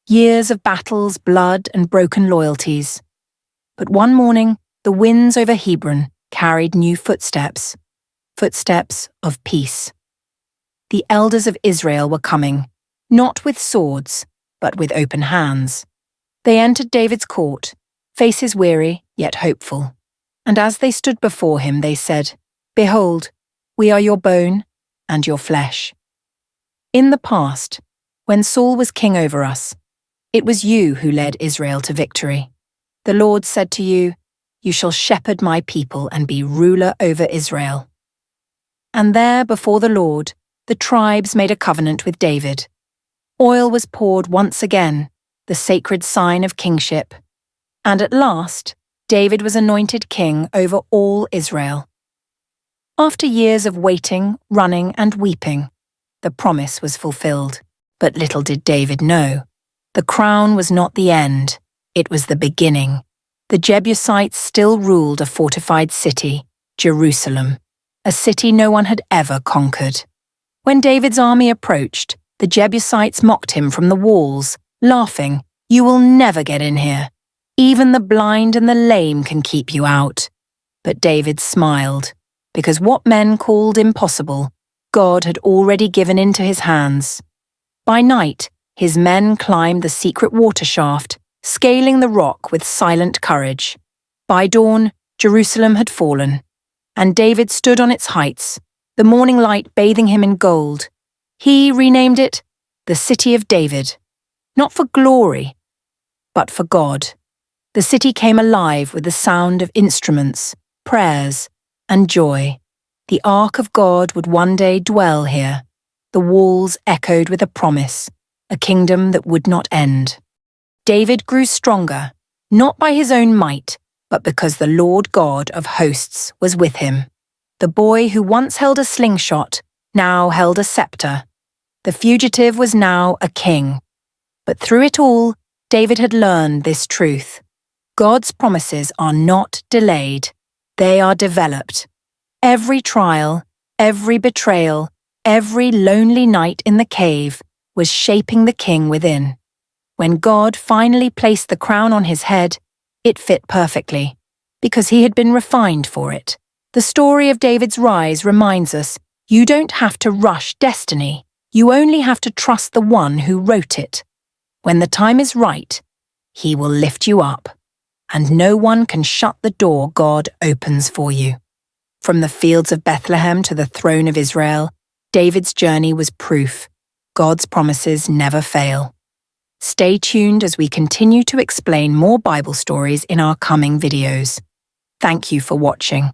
Years of battles, blood, and broken loyalties. But one morning, the winds over Hebron carried new footsteps, footsteps of peace. The elders of Israel were coming, not with swords, but with open hands. They entered David's court, faces weary yet hopeful. And as they stood before him, they said, "Behold, we are your bone and your flesh." In the past, when Saul was king over us, it was you who led Israel to victory. The Lord said to you, "You shall shepherd my people and be ruler over Israel." And there before the Lord, the tribes made a covenant with David. Oil was poured once again, the sacred sign of kingship. And at last, David was anointed king over all Israel. After years of waiting, running, and weeping, the promise was fulfilled. But little did David know, the crown was not the end, it was the beginning. The Jebusites still ruled a fortified city, Jerusalem, a city no one had ever conquered. When David's army approached, the Jebusites mocked him from the walls, laughing, "You will never get in here. Even the blind and the lame can keep you out." But David smiled, because what men called impossible, God had already given into his hands. By night, his men climbed the secret water shaft, scaling the rock with silent courage. By dawn, Jerusalem had fallen, and David stood on its heights, the morning light bathing him in gold. He renamed it the City of David, not for glory, but for God. The city came alive with the sound of instruments, prayers, and joy. The Ark of God would one day dwell here. The walls echoed with a promise, a kingdom that would not end. David grew stronger, not by his own might, but because the Lord God of hosts was with him. The boy who once held a slingshot now held a scepter. The fugitive was now a king. But through it all, David had learned this truth. God's promises are not delayed, they are developed. Every trial, every betrayal, every lonely night in the cave was shaping the king within. When God finally placed the crown on his head, it fit perfectly, because he had been refined for it. The story of David's rise reminds us, you don't have to rush destiny, you only have to trust the one who wrote it. When the time is right, he will lift you up, and no one can shut the door God opens for you. From the fields of Bethlehem to the throne of Israel, David's journey was proof. God's promises never fail. Stay tuned as we continue to explain more Bible stories in our coming videos. Thank you for watching.